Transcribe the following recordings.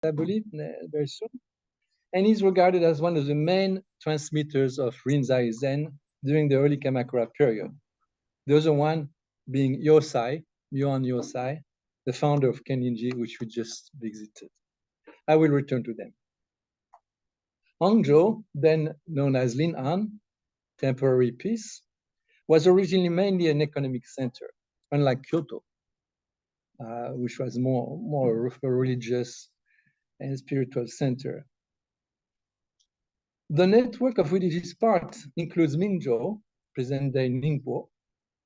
I believe, very soon. And he's regarded as one of the main transmitters of Rinzai Zen during the early Kamakura period. The other one being Yosai, Yuan Yosai, the founder of Kenninji, which we just visited. I will return to them. Hangzhou, then known as Lin'an, temporary peace, was originally mainly an economic center, unlike Kyoto, which was more of a religious and spiritual center. The network of which it is part includes Mingzhou, present-day Ningbo,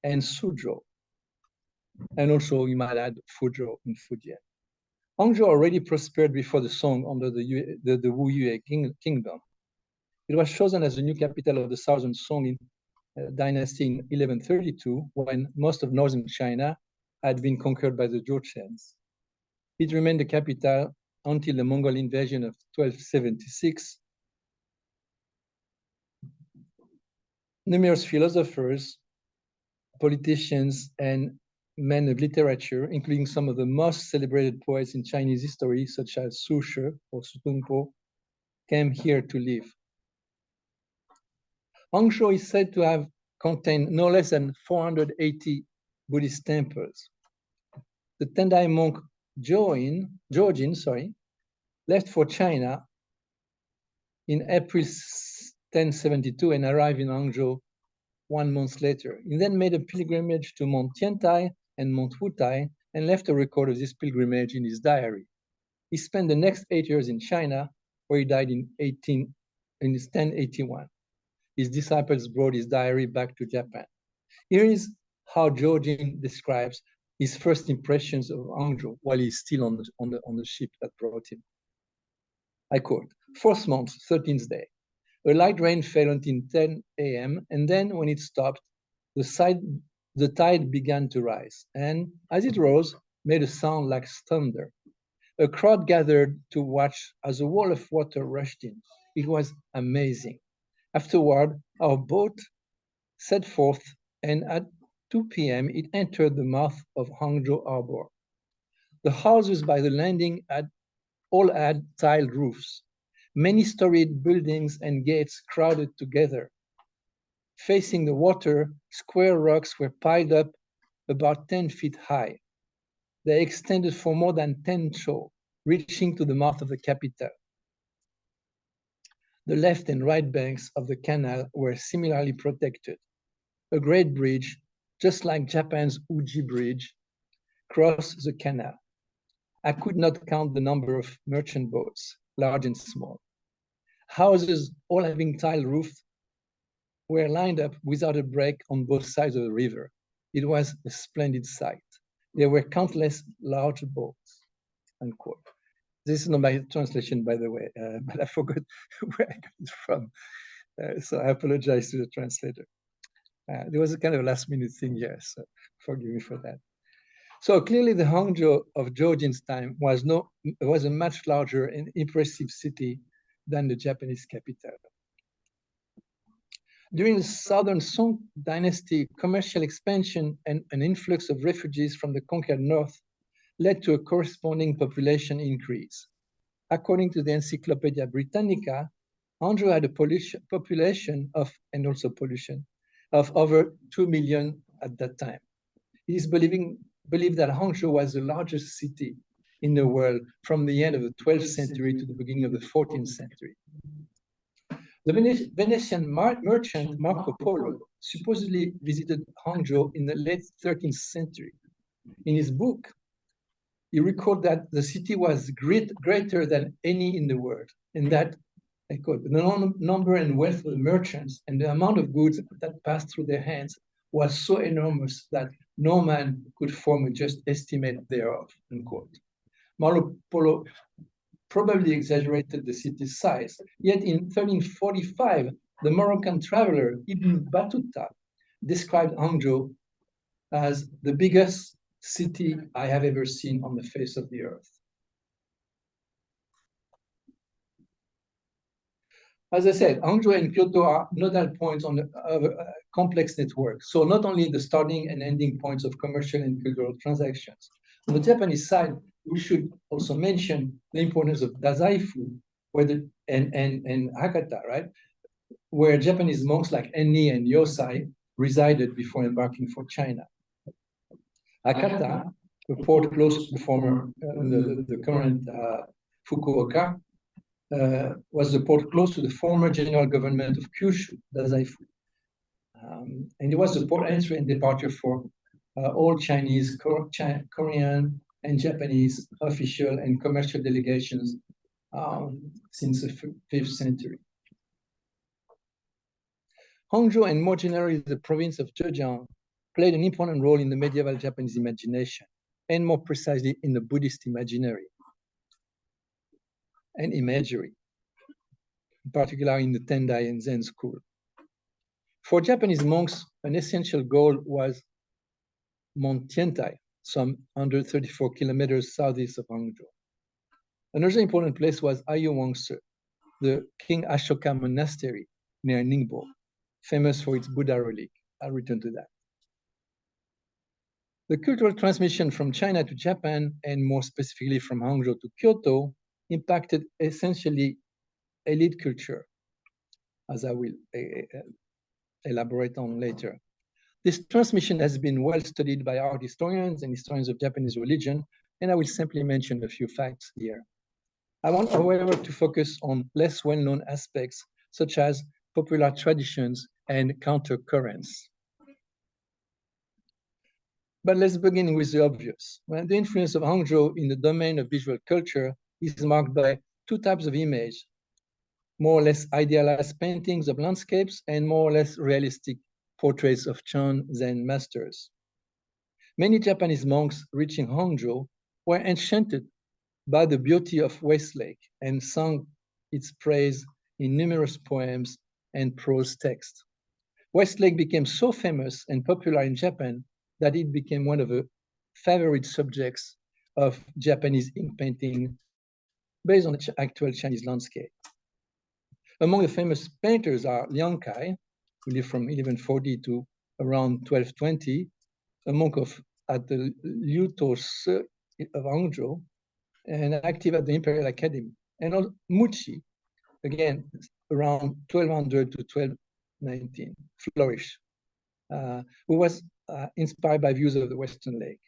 and Suzhou, and also you might add Fuzhou in Fujian. Hangzhou already prospered before the Song under the Wu Yue kingdom. It was chosen as the new capital of the Southern Song dynasty in 1132, when most of northern China had been conquered by the Jochens. It remained the capital until the Mongol invasion of 1276. Numerous philosophers, politicians, and men of literature, including some of the most celebrated poets in Chinese history, such as Su Shi or Su Tongpo, came here to live. Hangzhou is said to have contained no less than 480 Buddhist temples. The Tendai monk Jojin left for China in April 1072 and arrived in Hangzhou 1 month later. He then made a pilgrimage to Mount Tiantai and Mount Wutai and left a record of this pilgrimage in his diary. He spent the next 8 years in China, where he died in 1081. His disciples brought his diary back to Japan. Here is how Jojin describes his first impressions of Hangzhou while he's still on the ship that brought him. I quote, 4th month, 13th day. A light rain fell until 10 a.m., and then when it stopped, the tide began to rise, and as it rose, made a sound like thunder. A crowd gathered to watch as a wall of water rushed in. It was amazing. Afterward, our boat set forth, and at 2 p.m., it entered the mouth of Hangzhou Harbor. The houses by the landing all had tiled roofs. Many storied buildings and gates crowded together. Facing the water, square rocks were piled up about 10 feet high. They extended for more than 10 cho, reaching to the mouth of the capital. The left and right banks of the canal were similarly protected. A great bridge, just like Japan's Uji Bridge, crossed the canal. I could not count the number of merchant boats, large and small. Houses, all having tiled roofs, were lined up without a break on both sides of the river. It was a splendid sight. There were countless large boats, unquote. This is not my translation, by the way, but I forgot where I got it from. So I apologize to the translator. There was a kind of last minute thing here, so forgive me for that. So clearly the Hangzhou of Jojin's time was a much larger and impressive city than the Japanese capital. During the Southern Song dynasty, commercial expansion and an influx of refugees from the conquered north led to a corresponding population increase. According to the Encyclopedia Britannica, Hangzhou had a population of over 2 million at that time. It is believed that Hangzhou was the largest city in the world from the end of the 12th century to the beginning of the 14th century. The Venetian merchant Marco Polo supposedly visited Hangzhou in the late 13th century. In his book, he recorded that the city was greater than any in the world, and that, I quote, the number and wealth of the merchants and the amount of goods that passed through their hands was so enormous that no man could form a just estimate thereof, unquote. Marco Polo probably exaggerated the city's size, yet in 1345, the Moroccan traveler Ibn Battuta described Hangzhou as the biggest city I have ever seen on the face of the earth. As I said, Hangzhou and Kyoto are nodal points on a complex network, so not only the starting and ending points of commercial and cultural transactions. On the Japanese side, we should also mention the importance of Dazaifu, and Hakata, right? Where Japanese monks like Enni and Yosai resided before embarking for China. Hakata, the port close to the current Fukuoka, was the port close to the former general government of Kyushu, Dazaifu. And it was the port entry and departure for all Chinese, Korean, and Japanese official and commercial delegations since the 5th century. Hangzhou, and more generally the province of Zhejiang, played an important role in the medieval Japanese imagination, and more precisely in the Buddhist imaginary and imagery, particularly in the Tendai and Zen school. For Japanese monks, an essential goal was Mount Tiantai, some 134 kilometers southeast of Hangzhou. Another important place was Ayuwangse, the King Ashoka monastery near Ningbo, famous for its Buddha relic. I'll return to that. The cultural transmission from China to Japan, and more specifically from Hangzhou to Kyoto, impacted essentially elite culture, as I will elaborate on later. This transmission has been well studied by art historians and historians of Japanese religion, and I will simply mention a few facts here. I want, however, to focus on less well-known aspects, such as popular traditions and countercurrents. But let's begin with the obvious. Well, the influence of Hangzhou in the domain of visual culture is marked by two types of image: more or less idealized paintings of landscapes and more or less realistic portraits of Chan Zen masters. Many Japanese monks reaching Hangzhou were enchanted by the beauty of Westlake and sung its praise in numerous poems and prose texts. Westlake became so famous and popular in Japan that it became one of the favorite subjects of Japanese ink painting based on the actual Chinese landscape. Among the famous painters are Liang Kai, who lived from 1140 to around 1220, a monk at the Liuto of Hangzhou, and active at the Imperial Academy, and Muchi, again, around 1200 to 1219, flourish, who was inspired by views of the Western Lake.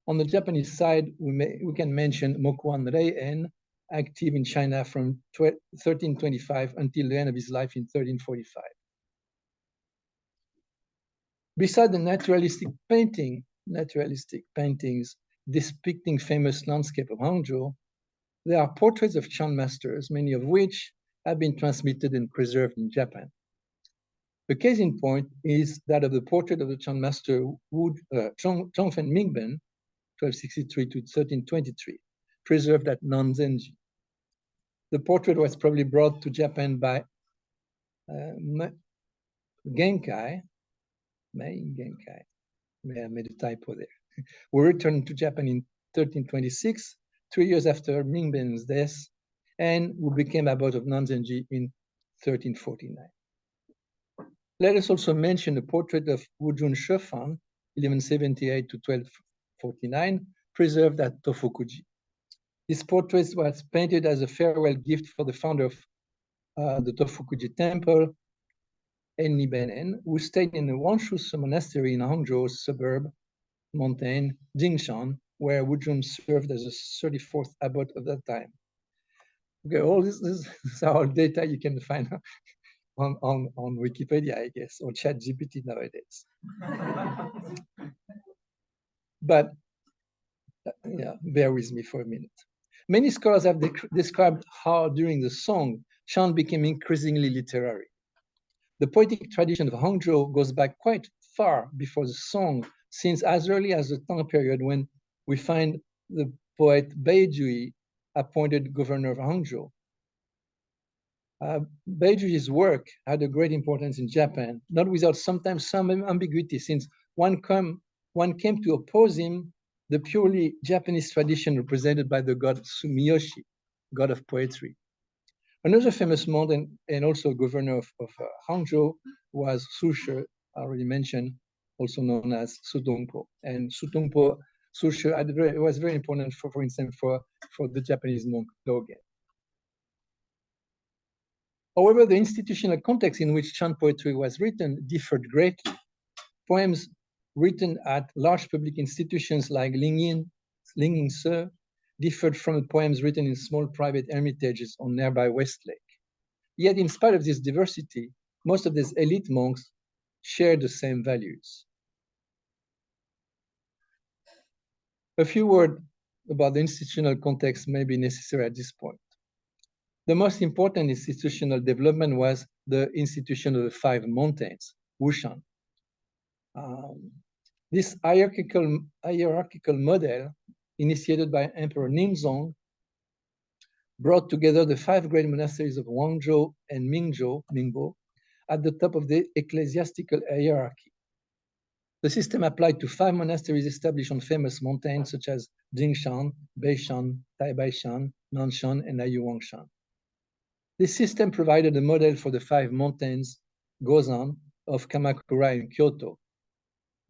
On the Japanese side, we can mention Mokuan Rei-en, active in China from 1325 until the end of his life in 1345. Beside the naturalistic paintings depicting famous landscape of Hangzhou, there are portraits of Chan masters, many of which have been transmitted and preserved in Japan. The case in point is that of the portrait of the Chan master Zhongfen Mingben, 1263 to 1323, preserved at Nanzenji. The portrait was probably brought to Japan by Genkai. May I made a typo there. We returned to Japan in 1326, 3 years after Mingben's death, and who became abbot of Nanzenji in 1349. Let us also mention the portrait of Wujun Shefan, 1178 to 1249, preserved at Tofukuji. This portrait was painted as a farewell gift for the founder of the Tofukuji temple, Enni, who stayed in the Wanshu monastery in Hangzhou's suburb, mountain, Jingshan, where Wujun served as a 34th abbot of that time. Okay, all this is all data you can find on Wikipedia, I guess, or ChatGPT nowadays. But yeah, bear with me for a minute. Many scholars have described how during the Song, Chan became increasingly literary. The poetic tradition of Hangzhou goes back quite far before the Song, since as early as the Tang period when we find the poet Beijui appointed governor of Hangzhou. Beijui's work had a great importance in Japan, not without sometimes some ambiguity, since one came to oppose him the purely Japanese tradition represented by the god Sumiyoshi, god of poetry. Another famous monk and also governor of Hangzhou was Su She, already mentioned, also known as Su Dongpo. And Su Dongpo social. It was very important, for instance, for the Japanese monk Dogen. However, the institutional context in which Chan poetry was written differed greatly. Poems written at large public institutions like Lingyin Se differed from the poems written in small private hermitages on nearby Westlake. Yet, in spite of this diversity, most of these elite monks shared the same values. A few words about the institutional context may be necessary at this point. The most important institutional development was the institution of the 5 mountains, Wushan. This hierarchical model, initiated by Emperor Ninzong, brought together the 5 great monasteries of Wangzhou and Ningbo, at the top of the ecclesiastical hierarchy. The system applied to 5 monasteries established on famous mountains such as Jingshan, Beishan, Taibaishan, Nanshan, and Ayuwangshan. This system provided a model for the 5 mountains, Gozan, of Kamakura and Kyoto,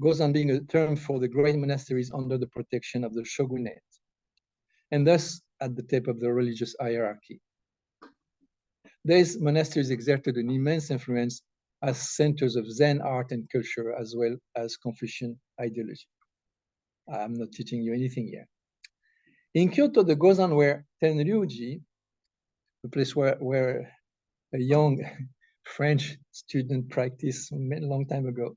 Gozan being a term for the great monasteries under the protection of the shogunate, and thus at the top of the religious hierarchy. These monasteries exerted an immense influence as centers of Zen art and culture, as well as Confucian ideology. I'm not teaching you anything here. In Kyoto, the Gozan were Tenryuji, the place where a young French student practiced a long time ago,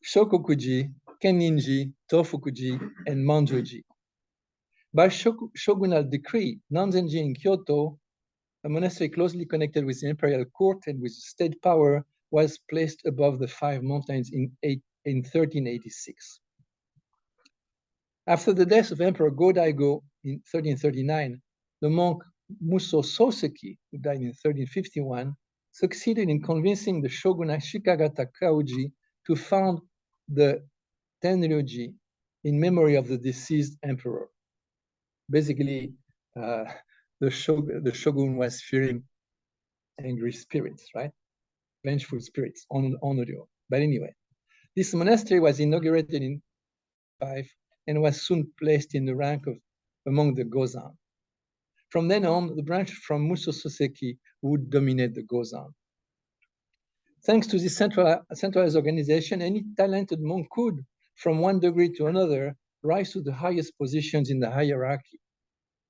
Shokokuji, Kenninji, Tofukuji, and Manjoji. By shogunal decree, Nanzenji in Kyoto, a monastery closely connected with the imperial court and with state power, was placed above the 5 mountains in 1386. After the death of Emperor Go-Daigo in 1339, the monk Muso Soseki, who died in 1351, succeeded in convincing the shogun Ashikagata Kauji to found the Tenryuji in memory of the deceased emperor. Basically, the shogun was fearing angry spirits, right? Vengeful spirits on Onryo. But anyway, this monastery was inaugurated in 5 and was soon placed in the rank of among the Gozan. From then on, the branch from Muso Soseki would dominate the Gozan. Thanks to this centralized organization, any talented monk could, from one degree to another, rise to the highest positions in the hierarchy.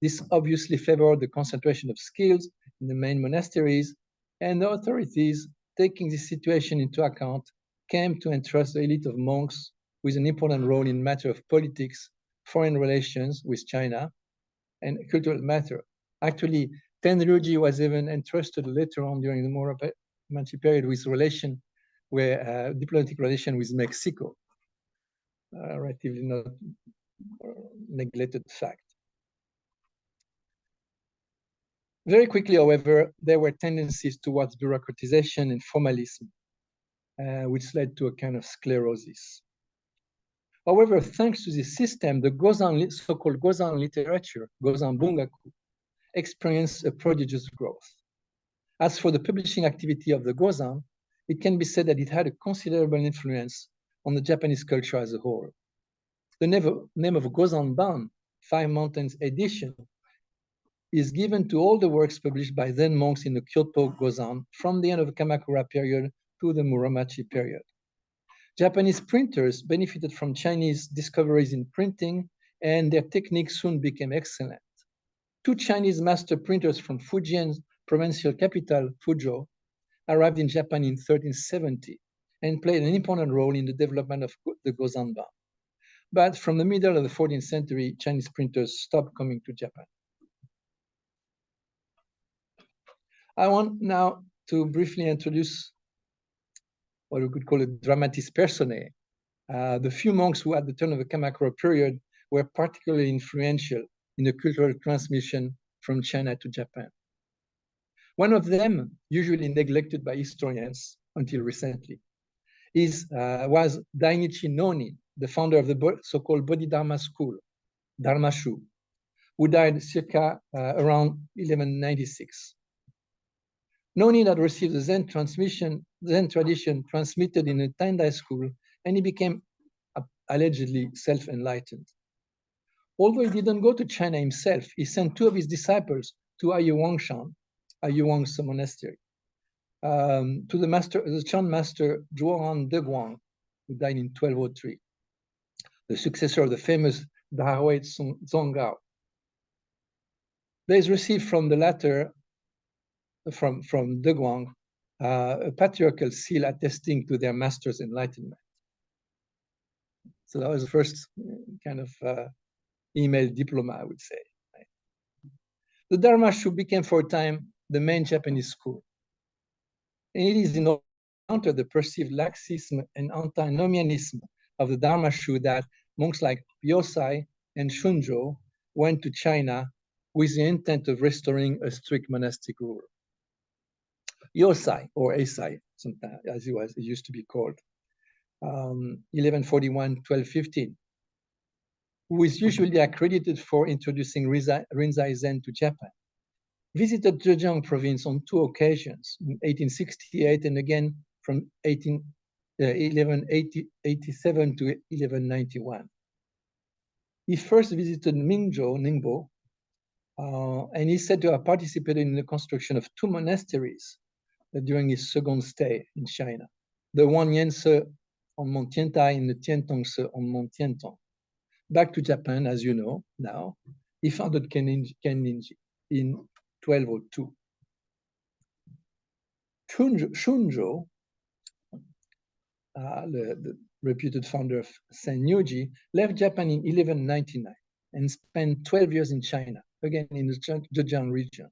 This obviously favored the concentration of skills in the main monasteries, and the authorities, taking this situation into account, came to entrust the elite of monks with an important role in matter of politics, foreign relations with China, and cultural matter. Actually, Tenryuji was even entrusted later on during the Muromachi period with diplomatic relation with Mexico, relatively not neglected fact. Very quickly, however, there were tendencies towards bureaucratization and formalism, which led to a kind of sclerosis. However, thanks to this system, the so-called Gozan literature, Gozan Bungaku, experienced a prodigious growth. As for the publishing activity of the Gozan, it can be said that it had a considerable influence on the Japanese culture as a whole. The name of Gozan Ban, 5 Mountains edition, is given to all the works published by then monks in the Kyoto Gozan from the end of the Kamakura period to the Muromachi period. Japanese printers benefited from Chinese discoveries in printing, and their techniques soon became excellent. 2 Chinese master printers from Fujian's provincial capital, Fuzhou, arrived in Japan in 1370 and played an important role in the development of the Gozanban. But from the middle of the 14th century, Chinese printers stopped coming to Japan. I want now to briefly introduce what we could call a dramatis personae. The few monks who, at the turn of the Kamakura period, were particularly influential in the cultural transmission from China to Japan. One of them, usually neglected by historians until recently, was Dainichi Noni, the founder of the so-called Bodhidharma school, Dharmashu, who died circa around 1196. Noni had received the Zen tradition transmitted in a Tendai school, and he became allegedly self-enlightened. Although he didn't go to China himself, he sent two of his disciples to Ayuwang's monastery, to the Chan master Zhuoran Deguang, who died in 1203, the successor of the famous Dahui Zonggao. They received from the latter, from Deguang, a patriarchal seal attesting to their master's enlightenment. So that was the first kind of email diploma, I would say. Right? The Dharma Shu became for a time the main Japanese school. And it is in encounter the perceived laxism and antinomianism of the Dharma Shu that monks like Yosai and Shunzhou went to China with the intent of restoring a strict monastic rule. Yosai, or Eisai, sometimes, as it used to be called, 1141-1215, who is usually accredited for introducing Rinzai Zen to Japan, visited Zhejiang province on 2 occasions, in 1868 and again from 1187 to 1191. He first visited Ningbo, and he's said to have participated in the construction of 2 monasteries during his second stay in China, the Wanyanse on Mount Tiantai and the Tiantongse on Mount Tiantong. Back to Japan, as you know now, he founded Kenninji in 1202. Shunzhou, the reputed founder of Senryuji, left Japan in 1199 and spent 12 years in China, again in the Zhejiang region.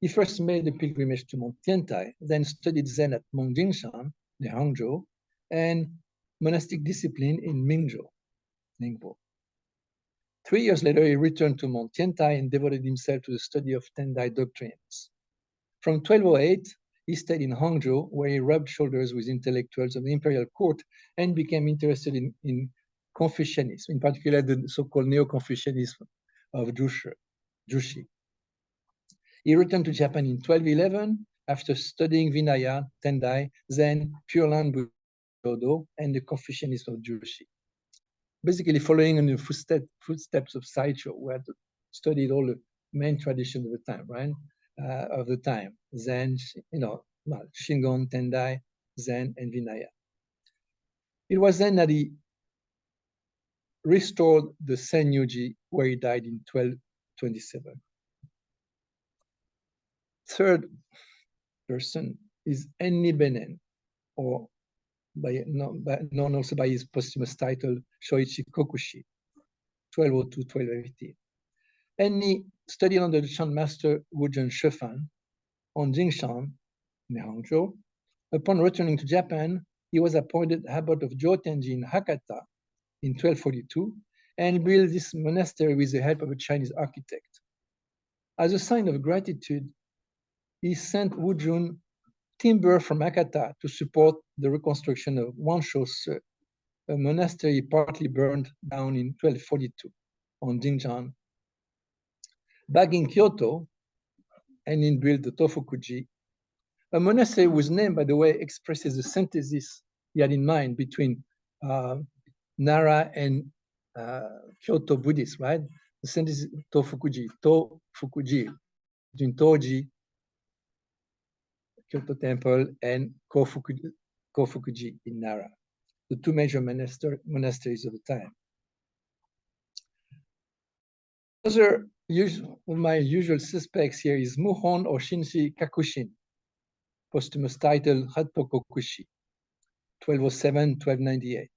He first made a pilgrimage to Mount Tiantai, then studied Zen at Mount Jingshan, near Hangzhou, and monastic discipline in Ningbo. 3 years later, he returned to Mount Tiantai and devoted himself to the study of Tendai doctrines. From 1208, he stayed in Hangzhou, where he rubbed shoulders with intellectuals of the imperial court and became interested in Confucianism, in particular the so-called Neo-Confucianism of Jushi. He returned to Japan in 1211 after studying Vinaya, Tendai, Zen, Pure Land Budo, and the Confucianism of Jushi. Basically following in the footsteps of Saicho, who had studied all the main traditions of the time, right? Zen, Shingon, Tendai, Zen, and Vinaya. It was then that he restored the Senryuji, where he died in 1227. Third person is Enni Benen, or known also by his posthumous title, Shoichi Kokushi, 1202-1218. Enni studied under the Chan master Wuzhen Shefan on Jingshan, near Hangzhou. Upon returning to Japan, he was appointed abbot of Jotenji in Hakata in 1242 and built this monastery with the help of a Chinese architect. As a sign of gratitude, he sent Wuzhen timber from Hakata to support the reconstruction of Wanshou-se, a monastery partly burned down in 1242 on Jingshan. Back in Kyoto, Ennin built the Tofukuji. A monastery whose name, by the way, expresses the synthesis he had in mind between Nara and Kyoto Buddhists, right? The synthesis Tofukuji, between Toji, Kyoto Temple, and Kofukuji in Nara, the 2 major monasteries of the time. Other of my usual suspects here is Muhon or Shinshi Kakushin, posthumous title Hattokokushi, 1207-1298.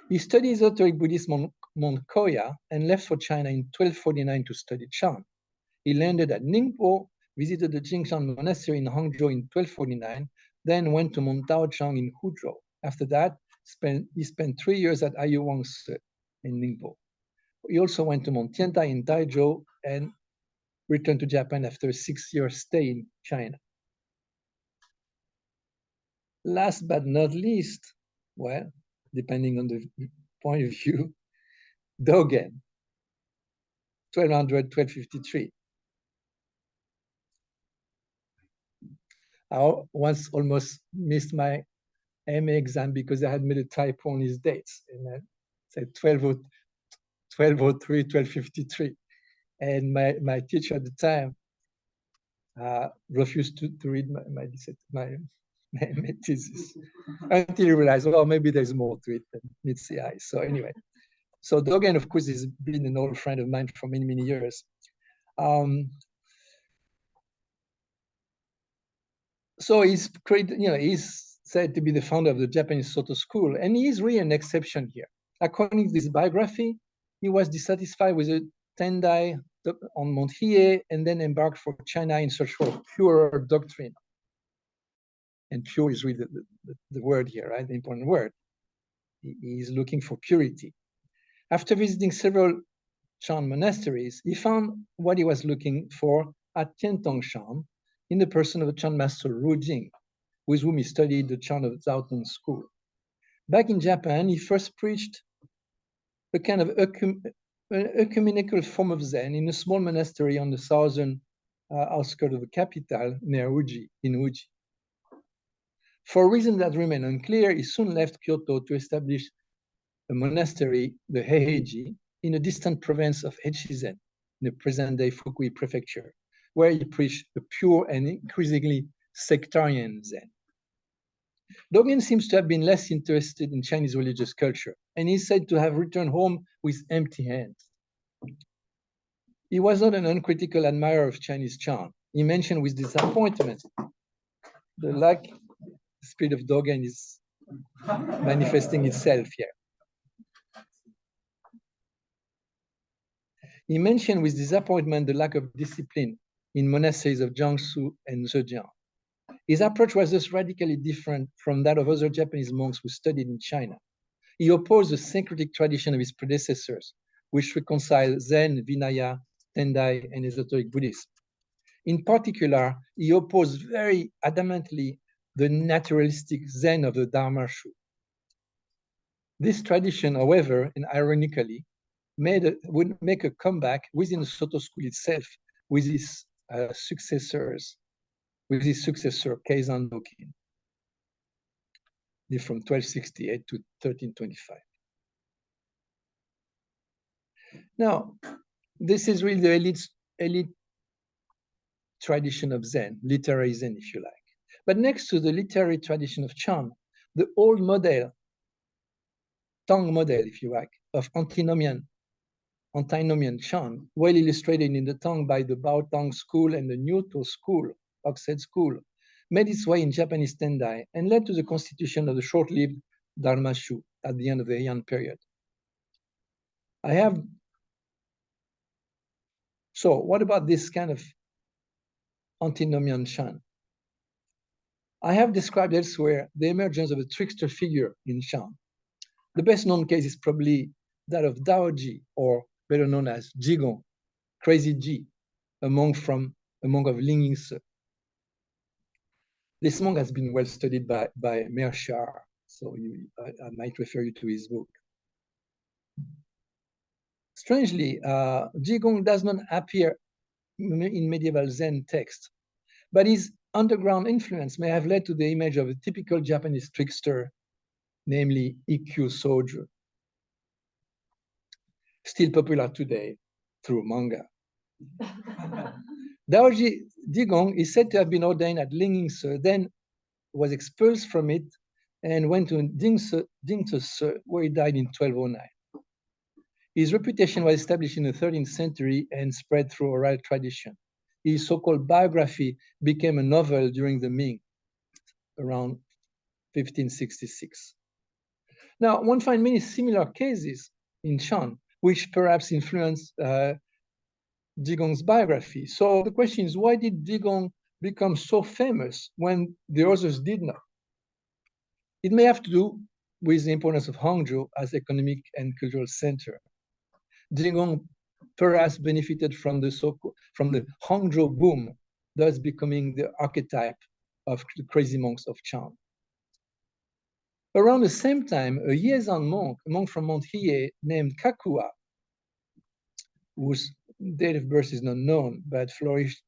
He studied esoteric Buddhism on Mount Koya and left for China in 1249 to study Chan. He landed at Ningbo, visited the Jingshan Monastery in Hangzhou in 1249, then went to Mount Taochang in Huzhou. After that, he spent 3 years at Ayuwang's in Ningbo. He also went to Mount Tiantai in Taizhou and returned to Japan after a 6-year stay in China. Last but not least, well, depending on the point of view, Dogen, 1200-1253. I once almost missed my MA exam because I had made a typo on his dates. And say 1203, 1253. And my teacher at the time refused to read my thesis until he realized, well, maybe there's more to it than meets the eye. So anyway, so Dogen, of course, has been an old friend of mine for many, many years. So he's created, he's said to be the founder of the Japanese Soto school, and he's really an exception here. According to this biography, he was dissatisfied with the Tendai on Mount Hiei and then embarked for China in search for purer doctrine. And pure is really the word here, right? The important word. He is looking for purity. After visiting several Chan monasteries, he found what he was looking for at Tiantong Shan in the person of the Chan master Ru Jing, with whom he studied the Chan of Zhaotong school. Back in Japan, he first preached a kind of ecumenical form of Zen in a small monastery on the southern outskirts of the capital near Uji, in Uji. For reasons that remain unclear, he soon left Kyoto to establish a monastery, the Heiheiji, in a distant province of Echizen, in the present-day Fukui prefecture, where he preached a pure and increasingly sectarian Zen. Dogen seems to have been less interested in Chinese religious culture, and he's said to have returned home with empty hands. He was not an uncritical admirer of Chinese Chan. He mentioned with disappointment the lack, the spirit of Dogen is manifesting itself here. He mentioned with disappointment the lack of discipline in monasteries of Jiangsu and Zhejiang. His approach was thus radically different from that of other Japanese monks who studied in China. He opposed the syncretic tradition of his predecessors, which reconciled Zen, Vinaya, Tendai, and esoteric Buddhism. In particular, he opposed very adamantly the naturalistic Zen of the Dharma Shu. This tradition, however, and ironically, would make a comeback within the Soto school itself with his successor, Keizan Dokin, from 1268 to 1325. Now, this is really the elite tradition of Zen, literary Zen, if you like. But next to the literary tradition of Chan, the old model, Tang model, if you like, of antinomian Chan, well illustrated in the Tang by the Baotang school and the Nyoto school, Oxhead school, made its way in Japanese Tendai and led to the constitution of the short-lived Dharma Shu at the end of the Heian period. So what about this kind of antinomian Chan? I have described elsewhere the emergence of a trickster figure in Chan. The best known case is probably that of Daoji, or better known as Jigong, Crazy G, a monk of Lingyingse. This monk has been well studied by Mershar, so I might refer you to his book. Strangely, Jigong does not appear in medieval Zen texts, but his underground influence may have led to the image of a typical Japanese trickster, namely Ikkyu Soju, still popular today through manga. Daoji Jigong is said to have been ordained at Lingyingse, then was expelled from it and went to Dingse, where he died in 1209. His reputation was established in the 13th century and spread through oral tradition. His so-called biography became a novel during the Ming, around 1566. Now, one finds many similar cases in Chan, which perhaps influenced Jigong's biography. So the question is, why did Jigong become so famous when the others did not? It may have to do with the importance of Hangzhou as economic and cultural center. Jigong perhaps benefited from the Hangzhou boom, thus becoming the archetype of the crazy monks of Chan. Around the same time, a Yezan monk, a monk from Mount Hiei named Kakua, whose date of birth is not known, but flourished,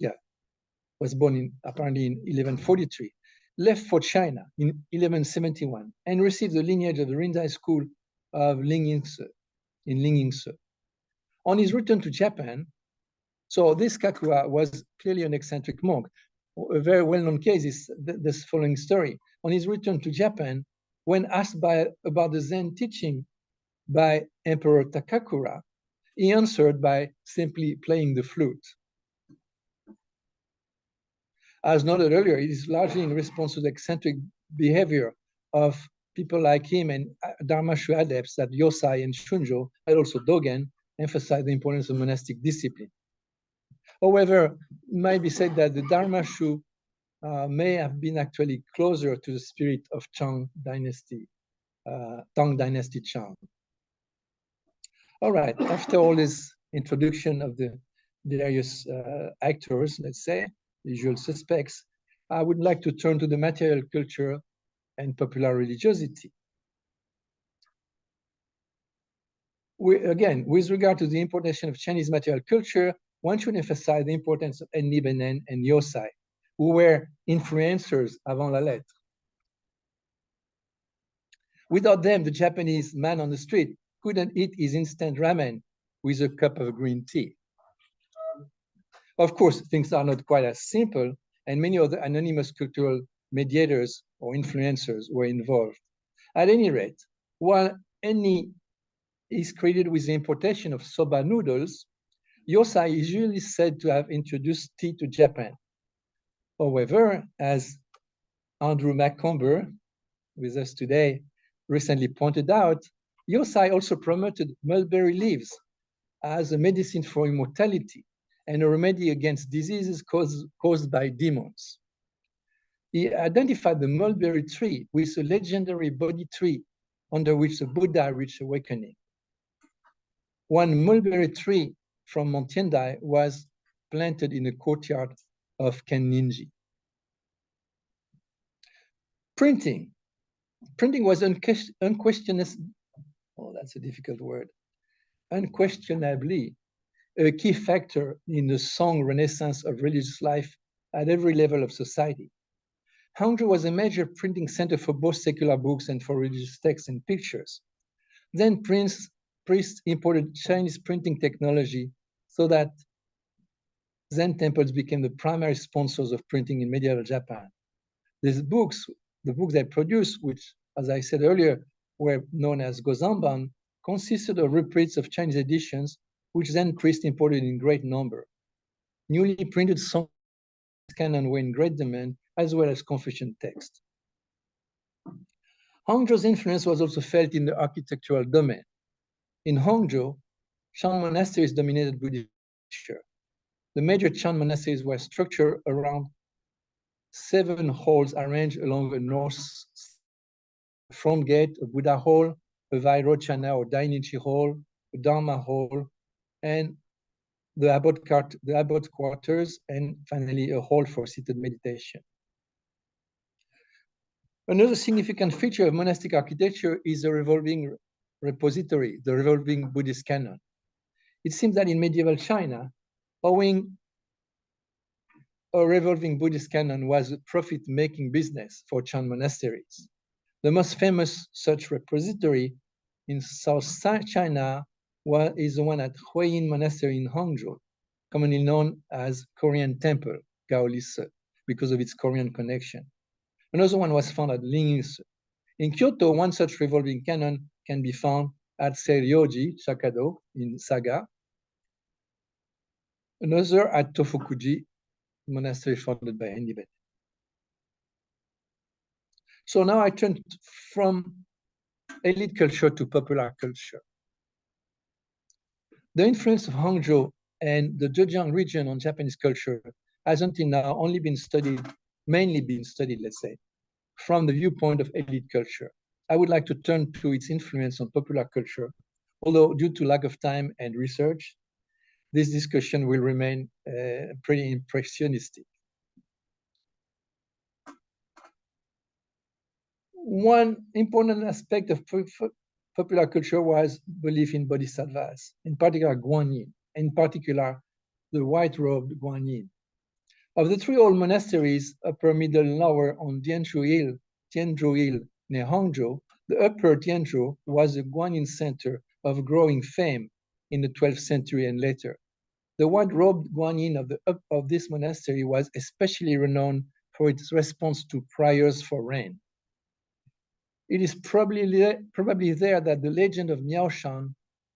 was born apparently in 1143, left for China in 1171 and received the lineage of the Rinzai school of Lingyingse, in Lingyingse. On his return to Japan, so this Kakura was clearly an eccentric monk. A very well-known case is this following story. On his return to Japan, when asked about the Zen teaching by Emperor Takakura, he answered by simply playing the flute. As noted earlier, it is largely in response to the eccentric behavior of people like him and Dharmashu adepts that Yosai and Shunjo, and also Dogen, emphasize the importance of monastic discipline. However, it might be said that the Dharmashu may have been actually closer to the spirit of Tang Dynasty Chang. All right, after all this introduction of the various actors, let's say, the usual suspects, I would like to turn to the material culture and popular religiosity. Again, with regard to the importation of Chinese material culture, one should emphasize the importance of Enni and Yosai, who were influencers avant la lettre. Without them, the Japanese man on the street couldn't eat his instant ramen with a cup of green tea. Of course, things are not quite as simple, and many other anonymous cultural mediators or influencers were involved. At any rate, while Enni is credited with the importation of soba noodles, Yosai is usually said to have introduced tea to Japan. However, as Andrew Macomber, with us today, recently pointed out, Yosai also promoted mulberry leaves as a medicine for immortality and a remedy against diseases caused by demons. He identified the mulberry tree with a legendary Bodhi tree under which the Buddha reached awakening. One mulberry tree from Mount Tiandai was planted in the courtyard of Kenninji. Printing. Printing was unquestionably a key factor in the Song renaissance of religious life at every level of society. Hangzhou was a major printing center for both secular books and for religious texts and pictures. Then priests imported Chinese printing technology so that Zen temples became the primary sponsors of printing in medieval Japan. These books, the books they produced, which, as I said earlier, were known as Gozanban, consisted of reprints of Chinese editions, which Zen priests imported in great number. Newly printed Song canon were in great demand, as well as Confucian texts. Hangzhou's influence was also felt in the architectural domain. In Hangzhou, Chan monasteries dominated Buddhist culture. The major Chan monasteries were structured around 7 halls arranged along a north front gate, a Buddha hall, a Vairochana or Dainichi hall, a Dharma hall, and the abbot quarters, and finally a hall for seated meditation. Another significant feature of monastic architecture is the revolving repository, the revolving Buddhist canon. It seems that in medieval China, owing a revolving Buddhist canon was a profit-making business for Chan monasteries. The most famous such repository in South China is the one at Huiyin Monastery in Hangzhou, commonly known as Korean Temple, Gaolise, because of its Korean connection. Another one was found at Lingyingse. In Kyoto, one such revolving canon can be found at Seiryoji, Chakado, in Saga. Another at Tofukuji, monastery founded by Enni. So now I turn from elite culture to popular culture. The influence of Hangzhou and the Zhejiang region on Japanese culture has until now only been studied, mainly been studied, let's say, from the viewpoint of elite culture. I would like to turn to its influence on popular culture, although due to lack of time and research, this discussion will remain pretty impressionistic. One important aspect of popular culture was belief in bodhisattvas, in particular Guanyin, in particular the white-robed Guanyin. Of the 3 old monasteries, upper, middle, and lower on Tianzhu Hill near Hangzhou, The upper Tianzhou was a Guanyin center of growing fame in the 12th century and later. The white-robed Guanyin of this monastery was especially renowned for its response to prayers for rain. It is probably there that the legend of Miaoshan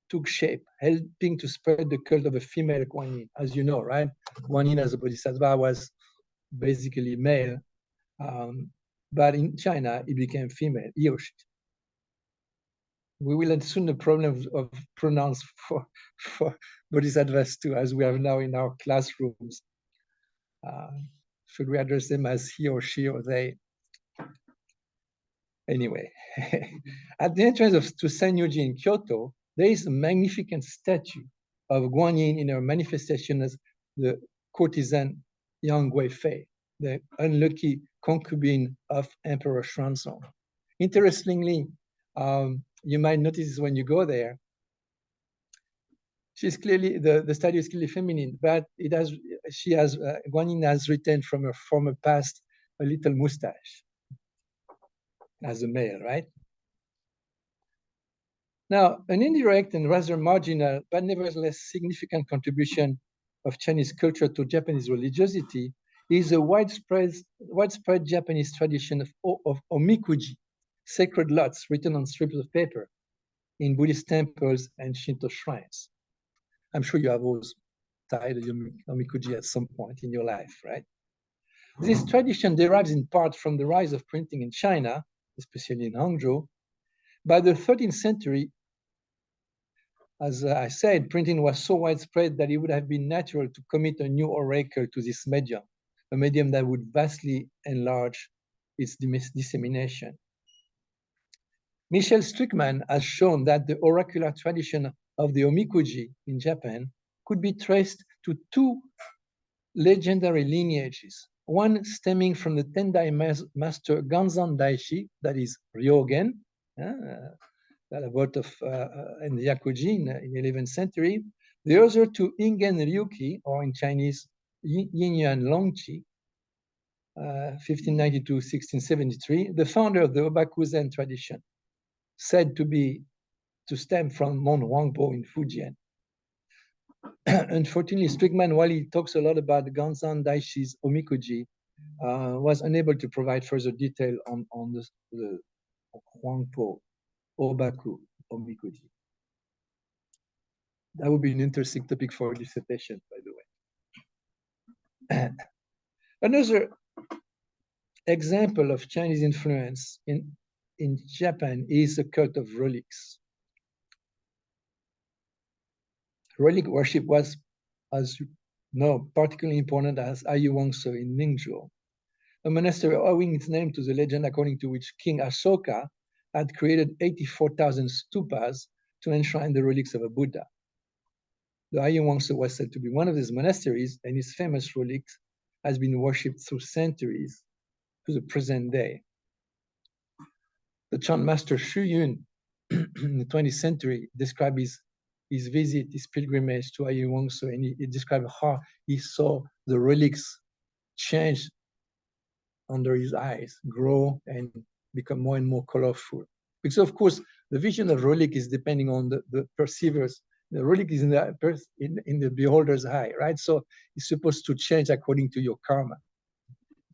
took shape, helping to spread the cult of a female Guanyin. As you know, right? Guanyin as a bodhisattva was basically male, but in China, it became female, Yoshi. We will have soon the problem of pronouns for bodhisattvas too, as we have now in our classrooms. Should we address them as he or she or they? Anyway, at the entrance to Senryuji in Kyoto, there is a magnificent statue of Guanyin in her manifestation as the courtesan Yang Guifei, the unlucky concubine of Emperor Xuanzong. Interestingly, you might notice when you go there, she's clearly, the statue is clearly feminine, but Guanyin has retained from her former past a little mustache as a male, right? Now, an indirect and rather marginal, but nevertheless significant contribution of Chinese culture to Japanese religiosity is a widespread Japanese tradition of omikuji, sacred lots written on strips of paper in Buddhist temples and Shinto shrines. I'm sure you have always tied a omikuji at some point in your life, right? This tradition derives in part from the rise of printing in China, especially in Hangzhou. By the 13th century, as I said, printing was so widespread that it would have been natural to commit a new oracle to this medium, a medium that would vastly enlarge its dissemination. Michel Strickman has shown that the oracular tradition of the omikuji in Japan could be traced to two legendary lineages, one stemming from the Tendai master Ganzan Daishi, that is Ryogen, that about of and Yakuji in the 11th century. The other to Ingen Ryuki, or in Chinese, Yin-Yuan Longqi, 1592-1673, the founder of the Obaku-zen tradition, said to stem from Mount Huangpo in Fujian. Unfortunately, Strickman, while he talks a lot about Ganzan Daishi's omikuji, was unable to provide further detail on the Huangpo Obaku omikuji. That would be an interesting topic for a dissertation, by the way. Another example of Chinese influence in Japan is the cult of relics. Relic worship was, as you know, particularly important as Ayu Wangso in Ningzhou, a monastery owing its name to the legend according to which King Ashoka had created 84,000 stupas to enshrine the relics of a Buddha. The Ayu Wangso was said to be one of these monasteries, and its famous relics has been worshipped through centuries to the present day. The chant master Xu Yun in the 20th century described his visit, his pilgrimage to Ayu Wangso, and he described how he saw the relics change under his eyes, grow and become more and more colorful. Because of course, the vision of relic is depending on the perceivers. The relic is in the beholder's eye, right? So it's supposed to change according to your karma.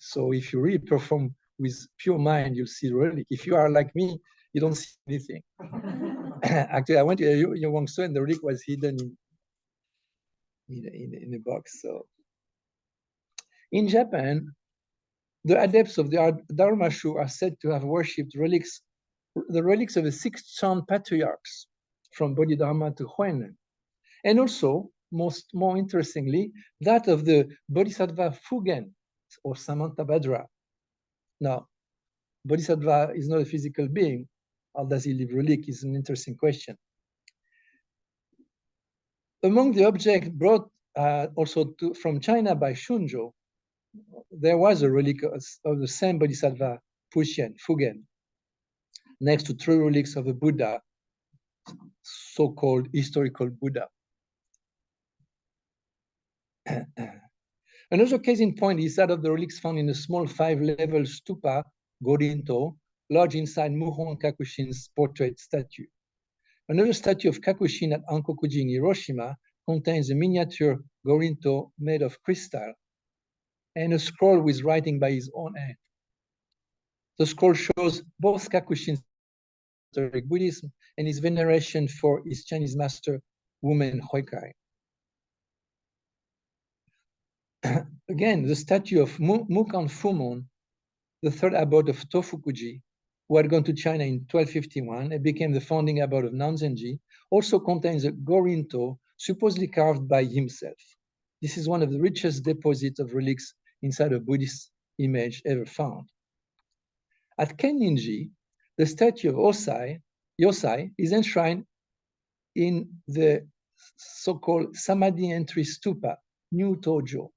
So if you really perform with pure mind, you'll see relic. If you are like me, you don't see anything. Actually, I went to Ayu Wangso and the relic was hidden in a box. So in Japan, the adepts of the Dharma Shu are said to have worshipped the relics of the 6 Chan patriarchs, from Bodhidharma to Huainan, and also, more interestingly, that of the Bodhisattva Fugen or Samantabhadra. Now, Bodhisattva is not a physical being. How does he leave relic is an interesting question. Among the objects brought also from China by Shunzhou, there was a relic of the same Bodhisattva Fugen, next to 3 relics of a Buddha, so-called historical Buddha. Another case in point is that of the relics found in a small 5-level stupa, Gorinto, lodged inside Muhon Kakushin's portrait statue. Another statue of Kakushin at Ankokuji in Hiroshima contains a miniature Gorinto made of crystal and a scroll with writing by his own hand. The scroll shows both Kakushin's esoteric Buddhism and his veneration for his Chinese master, woman Hoikai. Again, the statue of Mukan Fumon, the third abbot of Tofukuji, who had gone to China in 1251 and became the founding abbot of Nanzenji, also contains a Gorinto supposedly carved by himself. This is one of the richest deposits of relics inside a Buddhist image ever found. At Kenninji, the statue of Yosai is enshrined in the so-called Samadhi entry stupa, New Tojo.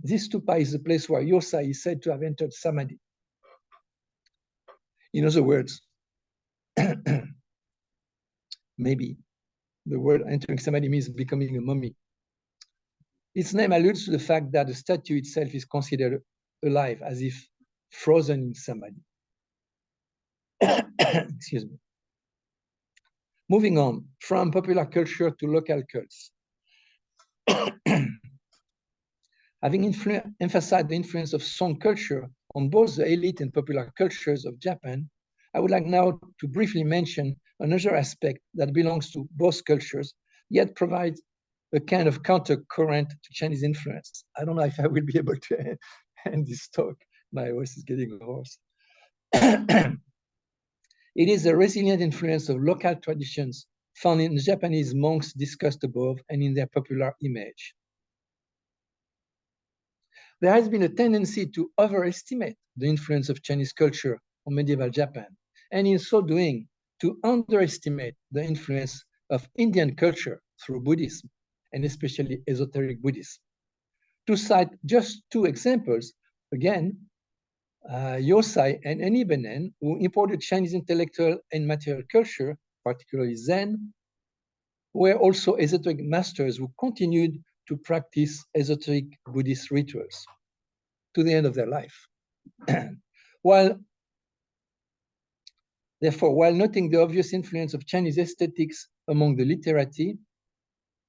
This stupa is the place where Yosai is said to have entered Samadhi. In other words, maybe the word entering Samadhi means becoming a mummy. Its name alludes to the fact that the statue itself is considered alive, as if frozen in Samadhi. Excuse me. Moving on from popular culture to local cults. Having emphasized the influence of Song culture on both the elite and popular cultures of Japan, I would like now to briefly mention another aspect that belongs to both cultures, yet provides a kind of counter-current to Chinese influence. I don't know if I will be able to end this talk. My voice is getting hoarse. It is the resilient influence of local traditions found in the Japanese monks discussed above and in their popular image. There has been a tendency to overestimate the influence of Chinese culture on medieval Japan, and in so doing, to underestimate the influence of Indian culture through Buddhism, and especially esoteric Buddhism. To cite just two examples, again, Yosai and Enni, who imported Chinese intellectual and material culture, particularly Zen, were also esoteric masters who continued to practice esoteric Buddhist rituals to the end of their life. Therefore, while noting the obvious influence of Chinese aesthetics among the literati,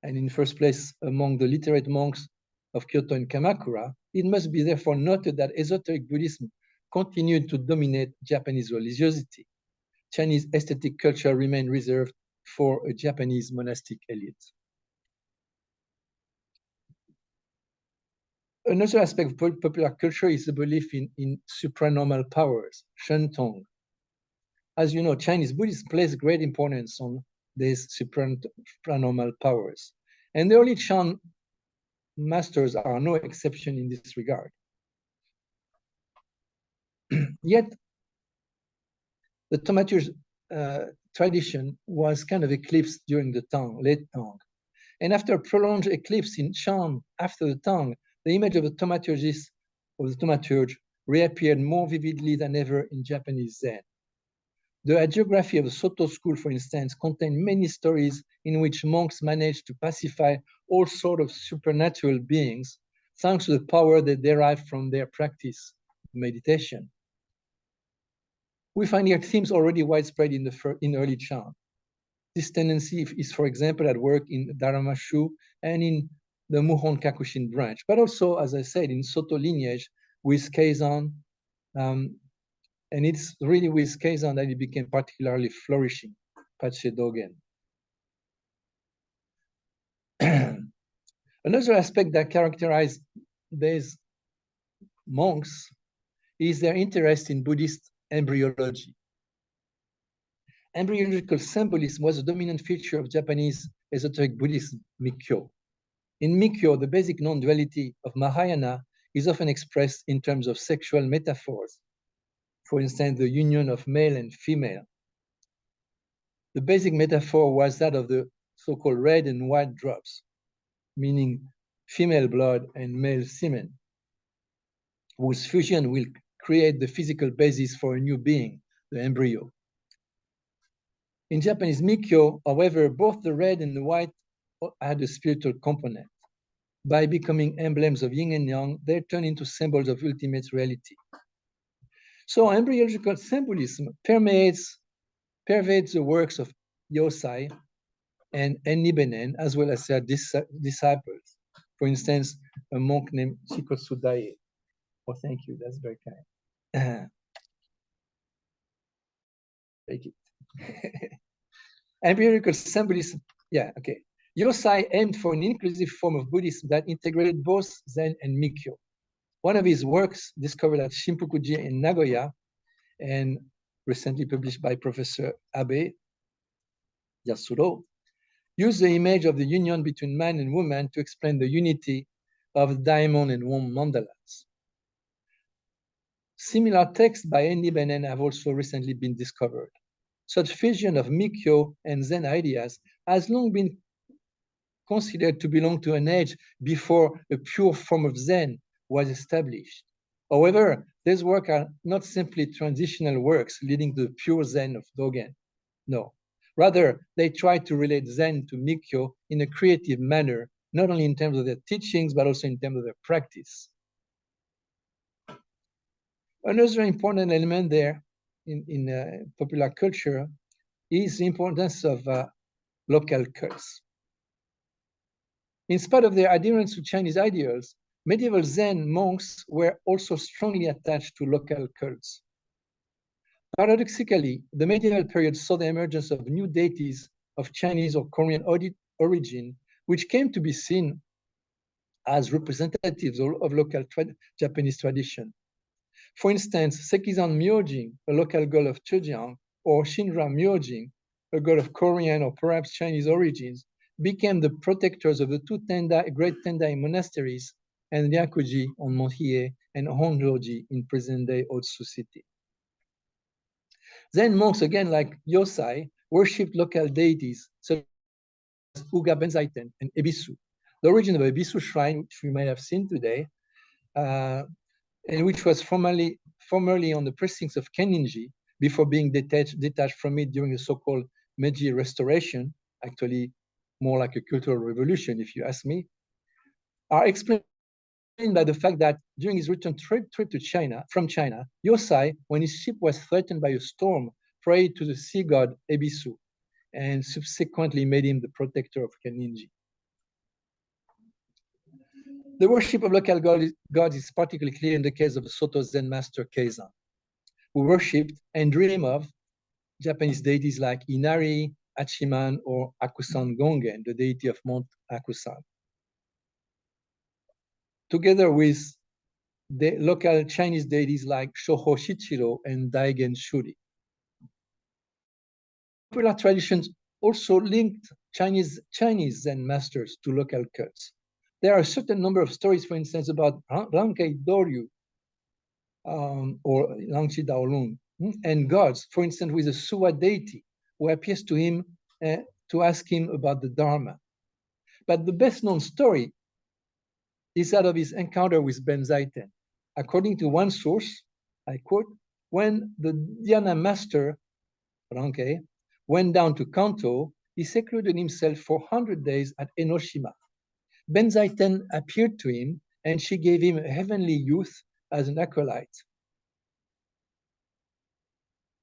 and in first place among the literate monks of Kyoto and Kamakura, it must be therefore noted that esoteric Buddhism continued to dominate Japanese religiosity. Chinese aesthetic culture remained reserved for a Japanese monastic elite. Another aspect of popular culture is the belief in supranormal powers, Shentong. As you know, Chinese Buddhism places great importance on these supranormal powers. And the early Chan masters are no exception in this regard. Yet, the thaumaturge tradition was kind of eclipsed during the Tang, late Tang. And after a prolonged eclipse in Chan after the Tang, the image of the thaumaturgist or the thaumaturge reappeared more vividly than ever in Japanese Zen. The hagiography of the Soto school, for instance, contained many stories in which monks managed to pacify all sorts of supernatural beings thanks to the power they derived from their practice, meditation. We find here themes already widespread in early Chan. This tendency is, for example, at work in Dharmashu and in the Muhon Kakushin branch, but also, as I said, in Soto lineage with Keizan, and it's really with Keizan that it became particularly flourishing, Pache Dogen. Another aspect that characterized these monks is their interest in Buddhist embryology. Embryological symbolism was a dominant feature of Japanese esoteric Buddhism, Mikkyo. In Mikkyo, the basic non-duality of Mahayana is often expressed in terms of sexual metaphors. For instance, the union of male and female. The basic metaphor was that of the so-called red and white drops, meaning female blood and male semen, whose fusion will create the physical basis for a new being, the embryo. In Japanese Mikkyo, however, both the red and the white had a spiritual component. By becoming emblems of yin and yang, they turn into symbols of ultimate reality. So embryological symbolism pervades the works of Yosai and Enni, as well as their disciples. For instance, a monk named Chikotsudaye. Oh, thank you. That's very kind. Take it. Empirical symbolism. Yeah, okay. Yosai aimed for an inclusive form of Buddhism that integrated both Zen and Mikkyo. One of his works, discovered at Shimpukuji in Nagoya and recently published by Professor Abe Yasuro, used the image of the union between man and woman to explain the unity of the diamond and womb mandalas. Similar texts by Enni have also recently been discovered. Such fusion of Mikkyo and Zen ideas has long been considered to belong to an age before a pure form of Zen was established. However, these works are not simply transitional works leading to the pure Zen of Dogen. No. Rather, they try to relate Zen to Mikkyo in a creative manner, not only in terms of their teachings, but also in terms of their practice. Another important element there in popular culture is the importance of local cults. In spite of their adherence to Chinese ideals, medieval Zen monks were also strongly attached to local cults. Paradoxically, the medieval period saw the emergence of new deities of Chinese or Korean origin, which came to be seen as representatives of local Japanese tradition. For instance, Sekizan Myojin, a local god of Zhejiang, or Shinra Myojin, a god of Korean or perhaps Chinese origins, became the protectors of the two great Tendai monasteries and Ryakuji on Mount Hiei and Honjoji in present-day Otsu City. Zen monks, again like Yosai, worshipped local deities such as Uga Benzaiten and Ebisu. The origin of Ebisu shrine, which we might have seen today, and which was formerly on the precincts of Kenninji before being detached from it during the so-called Meiji Restoration, actually more like a cultural revolution, if you ask me, are explained by the fact that during his return trip to from China, Yosai, when his ship was threatened by a storm, prayed to the sea god Ebisu, and subsequently made him the protector of Kenninji. The worship of local gods is particularly clear in the case of the Soto Zen master Keizan, who worshipped and dreamed of Japanese deities like Inari, Hachiman, or Akusan Gongen, the deity of Mount Akusan, together with the local Chinese deities like Shoho Shichiro and Daigen Shuri. Popular traditions also linked Chinese Zen masters to local cults. There are a certain number of stories, for instance, about Rankei Doryu or Langchi Daolun and gods, for instance, with a Suwa deity who appears to him to ask him about the Dharma. But the best known story is that of his encounter with Benzaiten. According to one source, I quote, when the Dhyana master, Rankei, went down to Kanto, he secluded himself for 100 days at Enoshima. Benzaiten appeared to him, and she gave him a heavenly youth as an acolyte.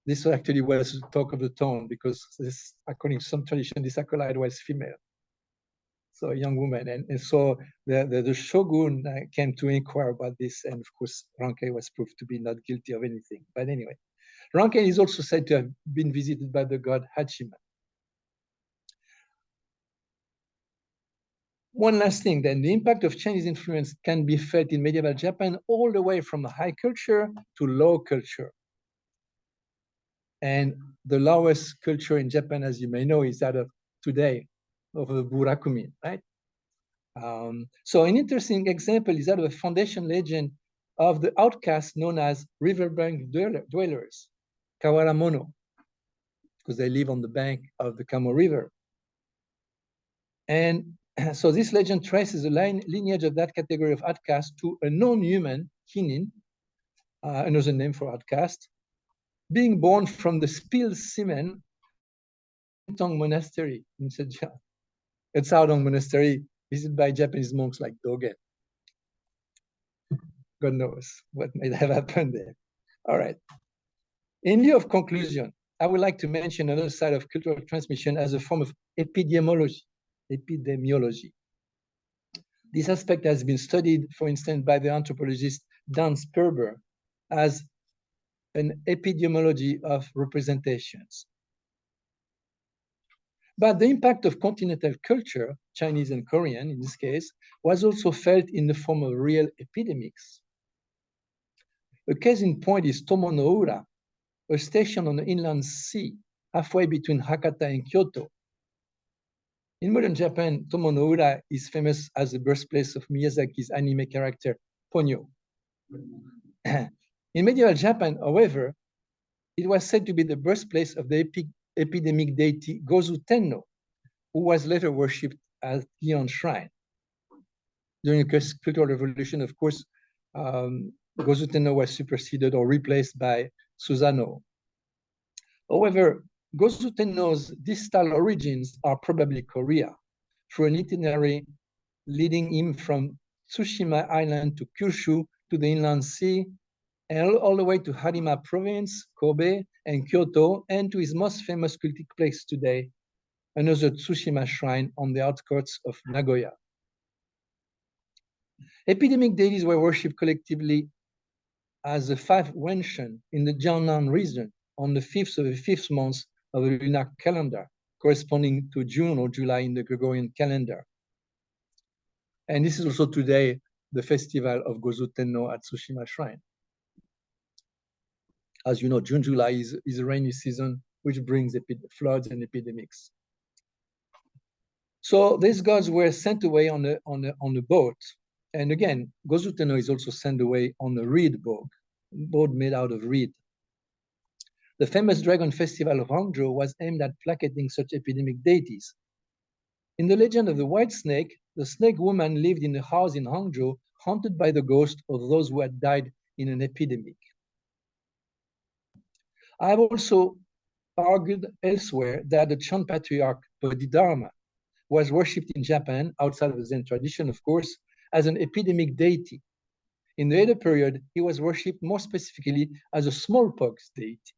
This actually was the talk of the town, because this, according to some tradition, this acolyte was female, so a young woman. And so the shogun came to inquire about this, and of course, Rankei was proved to be not guilty of anything. But anyway, Rankei is also said to have been visited by the god Hachiman. One last thing, then, the impact of Chinese influence can be felt in medieval Japan all the way from high culture to low culture. And the lowest culture in Japan, as you may know, is that of today, of the Burakumin, right? So an interesting example is that of a foundation legend of the outcasts known as riverbank dwellers, Kawaramono, because they live on the bank of the Kamo River. And so this legend traces the lineage of that category of outcast to a non-human, Kinin, another name for outcast, being born from the spilled semen Tong Monastery in Zhejiang. A Caodong monastery visited by Japanese monks like Dogen. God knows what might have happened there. All right. In lieu of conclusion, I would like to mention another side of cultural transmission as a form of epidemiology. This aspect has been studied, for instance, by the anthropologist Dan Sperber as an epidemiology of representations. But the impact of continental culture, Chinese and Korean in this case, was also felt in the form of real epidemics. A case in point is Tomonoura, a station on the inland sea, halfway between Hakata and Kyoto. In modern Japan, Tomonoura is famous as the birthplace of Miyazaki's anime character, Ponyo. In medieval Japan, however, it was said to be the birthplace of the epidemic deity Gozu Tenno, who was later worshipped at Gion Shrine. During the Cultural Revolution, of course, Gozu Tenno was superseded or replaced by Susanoo. However, Gozu Tenno's distal origins are probably Korea, through an itinerary leading him from Tsushima Island to Kyushu to the inland sea, and all the way to Harima Province, Kobe, and Kyoto, and to his most famous cultic place today, another Tsushima shrine on the outskirts of Nagoya. Epidemic deities were worshipped collectively as the five Wenshan in the Jiangnan region on the 5th of the 5th month of the lunar calendar, corresponding to June or July in the Gregorian calendar. And this is also today the festival of Gozu Tenno at Tsushima Shrine. As you know, June, July is a rainy season, which brings floods and epidemics. So these gods were sent away on a boat. And again, Gozu Tenno is also sent away on a reed boat made out of reed. The famous dragon festival of Hangzhou was aimed at placating such epidemic deities. In the legend of the white snake, the snake woman lived in a house in Hangzhou, haunted by the ghost of those who had died in an epidemic. I have also argued elsewhere that the Chan patriarch Bodhidharma was worshipped in Japan, outside of the Zen tradition, of course, as an epidemic deity. In the Edo period, he was worshipped more specifically as a smallpox deity.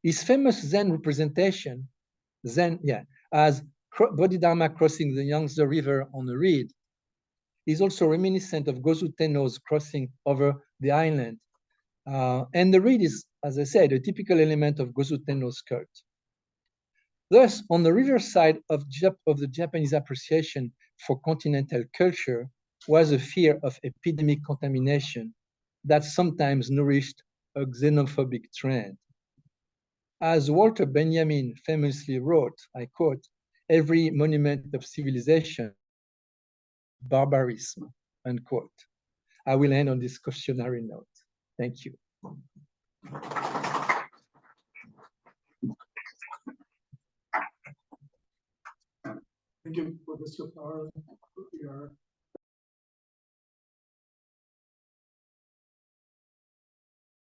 His famous Zen representation, as Bodhidharma crossing the Yangtze River on a reed, is also reminiscent of Gozu Tenno's crossing over the island. And the reed is, as I said, a typical element of Gozu Tenno's cult. Thus, on the reverse side of the Japanese appreciation for continental culture was a fear of epidemic contamination that sometimes nourished a xenophobic trend. As Walter Benjamin famously wrote, I quote, "Every monument of civilization, barbarism," unquote. I will end on this cautionary note. Thank you. Thank you, Professor FAURE. We are